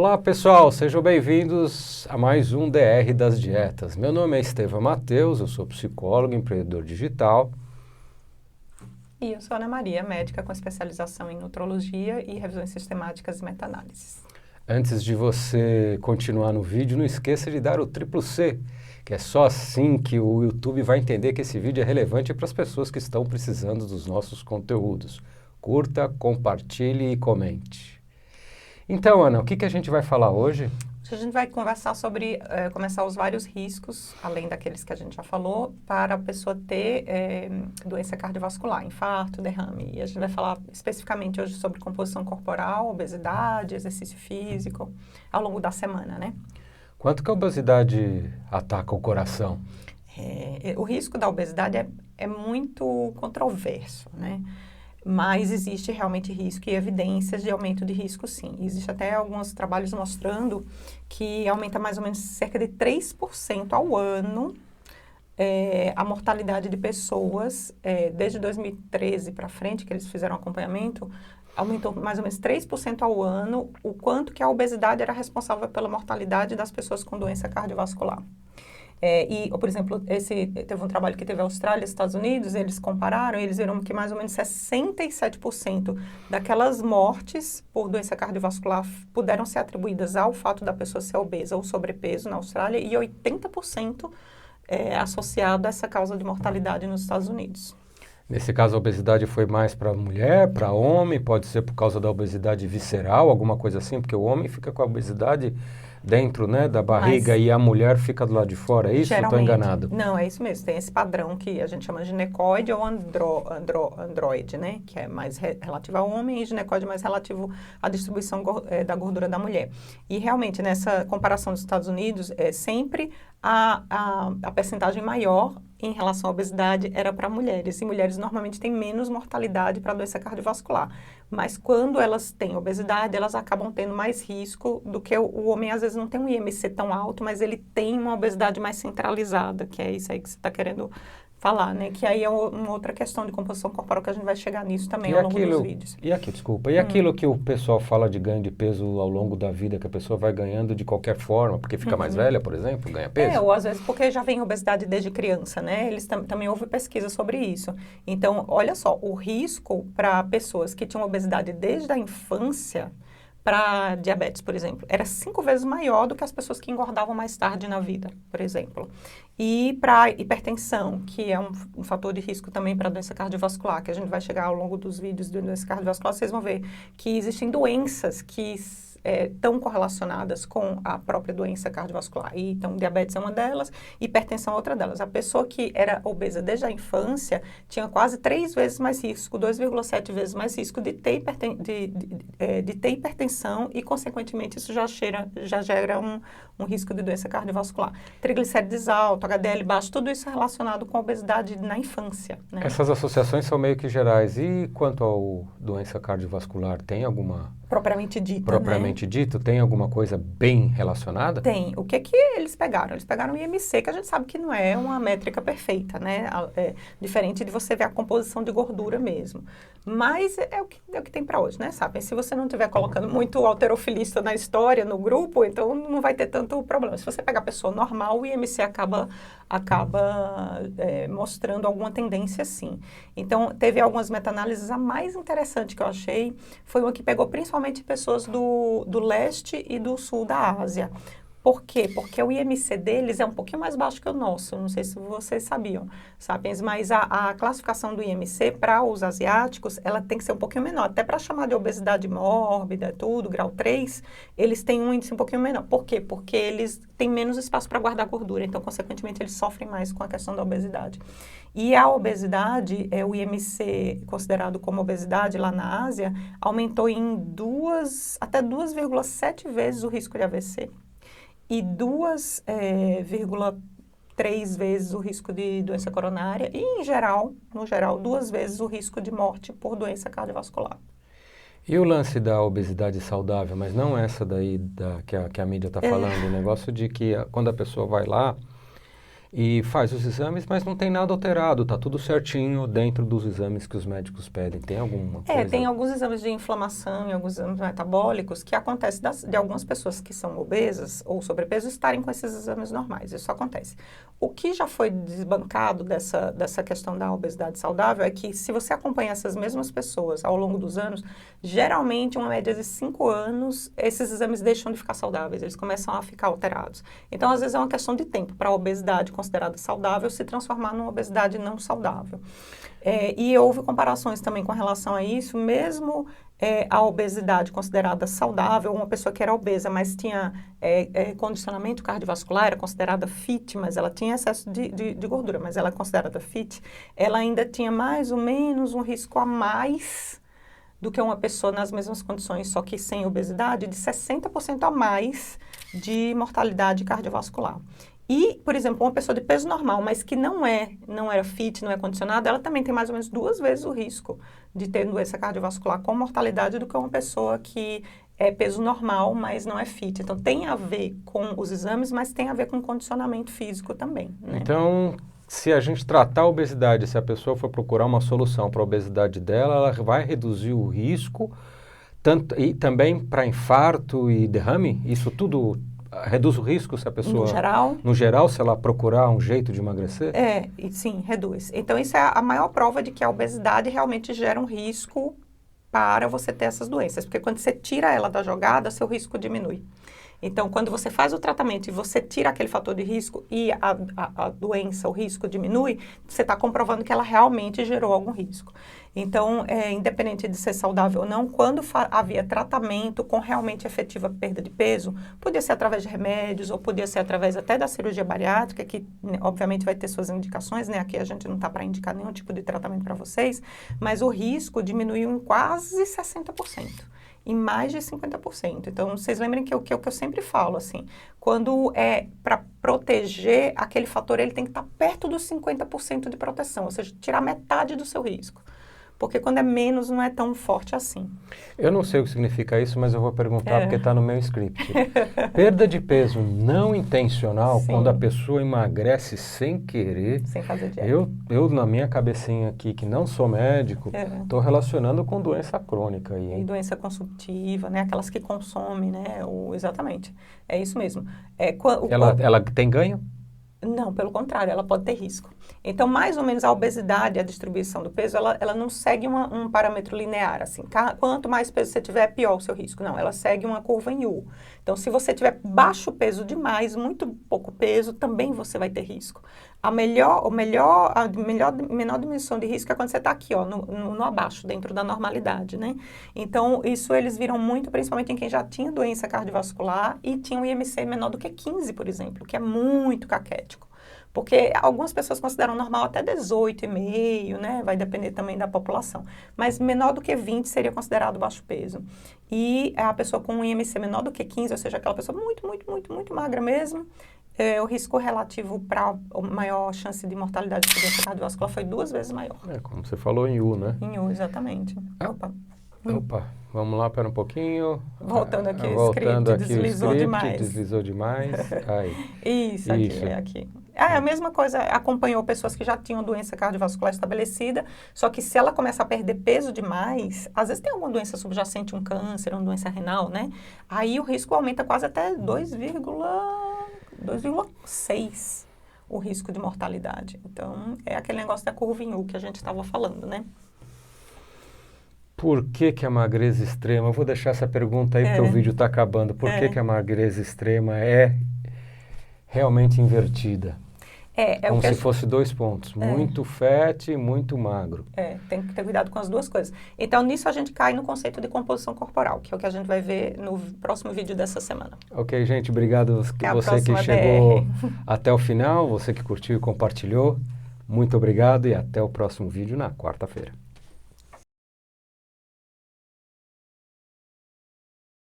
Olá pessoal, sejam bem-vindos a mais um DR das Dietas. Meu nome é Estevam Mateus, eu sou psicólogo, empreendedor digital. E eu sou Ana Maria, médica com especialização em nutrologia e revisões sistemáticas e meta-análises. Antes de você continuar no vídeo, não esqueça de dar o triplo C, que é só assim que o YouTube vai entender que esse vídeo é relevante para as pessoas que estão precisando dos nossos conteúdos. Curta, compartilhe e comente. Então, Ana, o que a gente vai falar hoje? Hoje a gente vai conversar sobre, começar os vários riscos, além daqueles que a gente já falou, para a pessoa ter doença cardiovascular, infarto, derrame. E a gente vai falar especificamente hoje sobre composição corporal, obesidade, exercício físico, ao longo da semana, né? Quanto que a obesidade ataca o coração? O risco da obesidade é muito controverso, né? Mas existe realmente risco e evidências de aumento de risco, sim. Existe até alguns trabalhos mostrando que aumenta mais ou menos cerca de 3% ao ano a mortalidade de pessoas, desde 2013 para frente, que eles fizeram acompanhamento, aumentou mais ou menos 3% ao ano o quanto que a obesidade era responsável pela mortalidade das pessoas com doença cardiovascular. Por exemplo, teve um trabalho que teve a Austrália e Estados Unidos, eles compararam e eles viram que mais ou menos 67% daquelas mortes por doença cardiovascular puderam ser atribuídas ao fato da pessoa ser obesa ou sobrepeso na Austrália e 80% associado a essa causa de mortalidade nos Estados Unidos. Nesse caso, a obesidade foi mais para mulher, para homem, pode ser por causa da obesidade visceral, alguma coisa assim, porque o homem fica com a obesidade dentro, né, da barriga e a mulher fica do lado de fora, é isso? Eu estou enganado? Não, é isso mesmo. Tem esse padrão que a gente chama de ginecoide ou androide, né? Que é mais relativo ao homem e ginecoide mais relativo à distribuição da gordura da mulher. E realmente, nessa comparação dos Estados Unidos, sempre a percentagem maior em relação à obesidade era para mulheres. E mulheres normalmente têm menos mortalidade para doença cardiovascular. Mas quando elas têm obesidade, elas acabam tendo mais risco do que o homem. Às vezes não tem um IMC tão alto, mas ele tem uma obesidade mais centralizada, que é isso aí que você está querendo falar, né? Que aí é uma outra questão de composição corporal que a gente vai chegar nisso também ao longo dos vídeos. E aquilo que o pessoal fala de ganho de peso ao longo da vida, que a pessoa vai ganhando de qualquer forma, porque fica mais velha, por exemplo, ganha peso? Ou às vezes porque já vem obesidade desde criança, né? Eles também houve pesquisa sobre isso. Então, olha só, o risco para pessoas que tinham obesidade desde a infância, para diabetes, por exemplo, era 5 vezes maior do que as pessoas que engordavam mais tarde na vida, por exemplo. E para hipertensão, que é um fator de risco também para doença cardiovascular, que a gente vai chegar ao longo dos vídeos de doença cardiovascular, vocês vão ver que existem doenças que estão correlacionadas com a própria doença cardiovascular. E, então, diabetes é uma delas, hipertensão é outra delas. A pessoa que era obesa desde a infância tinha quase 3 vezes mais risco, 2,7 vezes mais risco de ter hipertensão e, consequentemente, isso já gera um risco de doença cardiovascular. Triglicérides alto, HDL baixo, tudo isso é relacionado com a obesidade na infância, né? Essas associações são meio que gerais. E quanto à doença cardiovascular, tem alguma... Propriamente dita, Propriamente dito, tem alguma coisa bem relacionada? Tem. O que eles pegaram? Eles pegaram o IMC, que a gente sabe que não é uma métrica perfeita, né? Diferente de você ver a composição de gordura mesmo. Mas é o que tem para hoje, né? Sabe? Se você não estiver colocando muito halterofilista na história, no grupo, então não vai ter tanto problema. Se você pegar a pessoa normal, o IMC acaba mostrando alguma tendência, sim. Então, teve algumas meta-análises. A mais interessante que eu achei foi uma que pegou principalmente pessoas do leste e do sul da Ásia. Por quê? Porque o IMC deles é um pouquinho mais baixo que o nosso, não sei se vocês sabiam, mas a classificação do IMC para os asiáticos, ela tem que ser um pouquinho menor, até para chamar de obesidade mórbida, tudo, grau 3, eles têm um índice um pouquinho menor. Por quê? Porque eles têm menos espaço para guardar gordura, então, consequentemente, eles sofrem mais com a questão da obesidade. E a obesidade, o IMC considerado como obesidade lá na Ásia, aumentou em até 2,7 vezes o risco de AVC. E 2,3 vezes o risco de doença coronária e, no geral, 2 vezes o risco de morte por doença cardiovascular. E o lance da obesidade saudável, mas não essa daí que a mídia está falando, o negócio de que quando a pessoa vai lá e faz os exames, mas não tem nada alterado, está tudo certinho dentro dos exames que os médicos pedem. Tem alguma coisa? Tem alguns exames de inflamação e alguns exames metabólicos que acontece de algumas pessoas que são obesas ou sobrepeso estarem com esses exames normais. Isso acontece. O que já foi desbancado dessa questão da obesidade saudável é que se você acompanha essas mesmas pessoas ao longo dos anos, geralmente, uma média de 5 anos, esses exames deixam de ficar saudáveis, eles começam a ficar alterados. Então, às vezes, é uma questão de tempo para a obesidade considerada saudável se transformar numa obesidade não saudável. E houve comparações também com relação a isso, mesmo a obesidade considerada saudável, uma pessoa que era obesa, mas tinha condicionamento cardiovascular, era considerada fit, mas ela tinha excesso de gordura, mas ela é considerada fit, ela ainda tinha mais ou menos um risco a mais do que uma pessoa nas mesmas condições, só que sem obesidade, de 60% a mais de mortalidade cardiovascular. E, por exemplo, uma pessoa de peso normal, mas que não era fit, não é condicionada, ela também tem mais ou menos 2 vezes o risco de ter doença cardiovascular com mortalidade do que uma pessoa que é peso normal, mas não é fit. Então, tem a ver com os exames, mas tem a ver com o condicionamento físico também, né? Então, se a gente tratar a obesidade, se a pessoa for procurar uma solução para a obesidade dela, ela vai reduzir o risco, tanto, e também para infarto e derrame? Isso tudo reduz o risco se a pessoa... No geral, se ela procurar um jeito de emagrecer? Sim, reduz. Então, isso é a maior prova de que a obesidade realmente gera um risco para você ter essas doenças. Porque quando você tira ela da jogada, seu risco diminui. Então, quando você faz o tratamento e você tira aquele fator de risco e a doença, o risco diminui, você está comprovando que ela realmente gerou algum risco. Então, independente de ser saudável ou não, quando havia tratamento com realmente efetiva perda de peso, podia ser através de remédios ou podia ser através até da cirurgia bariátrica, que obviamente vai ter suas indicações, né? Aqui a gente não está para indicar nenhum tipo de tratamento para vocês, mas o risco diminuiu em quase 60%. Em mais de 50%. Então, vocês lembrem que é o que eu sempre falo, assim, quando é para proteger, aquele fator ele tem que estar perto dos 50% de proteção, ou seja, tirar metade do seu risco. Porque quando é menos, não é tão forte assim. Eu não sei o que significa isso, mas eu vou perguntar porque está no meu script. Perda de peso não intencional, sim, quando a pessoa emagrece sem querer. Sem fazer dieta. Eu na minha cabecinha aqui, que não sou médico, estou relacionando com doença crônica. Aí, hein? E doença consumptiva, né? Aquelas que consomem, né? Exatamente. É isso mesmo. Ela tem ganho? Não, pelo contrário, ela pode ter risco. Então, mais ou menos, a obesidade, a distribuição do peso, ela não segue um parâmetro linear, assim. Quanto mais peso você tiver, pior o seu risco. Não, ela segue uma curva em U. Então, se você tiver baixo peso demais, muito pouco peso, também você vai ter risco. A menor dimensão de risco é quando você está aqui, ó, no abaixo, dentro da normalidade, né? Então, isso eles viram muito, principalmente em quem já tinha doença cardiovascular e tinha um IMC menor do que 15, por exemplo, que é muito caquético. Porque algumas pessoas consideram normal até 18,5, né? Vai depender também da população. Mas menor do que 20 seria considerado baixo peso. E a pessoa com um IMC menor do que 15, ou seja, aquela pessoa muito magra mesmo, o risco relativo para a maior chance de mortalidade por doença cardiovascular foi 2 vezes maior. Como você falou, em U, né? Em U, exatamente. Opa, vamos lá, pera um pouquinho. Voltando aqui o script, deslizou demais. Aí. Isso, aqui. A mesma coisa, acompanhou pessoas que já tinham doença cardiovascular estabelecida, só que se ela começa a perder peso demais, às vezes tem alguma doença subjacente, um câncer, uma doença renal, né? Aí o risco aumenta quase até 2,6 o risco de mortalidade. Então, é aquele negócio da curva em U que a gente estava falando, né? Por que a magreza extrema? Eu vou deixar essa pergunta aí porque o vídeo está acabando. Por que a magreza extrema é realmente invertida? Como se fosse 2 pontos. Muito fat e muito magro. Tem que ter cuidado com as duas coisas. Então, nisso a gente cai no conceito de composição corporal, que é o que a gente vai ver no próximo vídeo dessa semana. Ok, gente. Obrigado você que chegou até o final, você que curtiu e compartilhou. Muito obrigado e até o próximo vídeo na quarta-feira.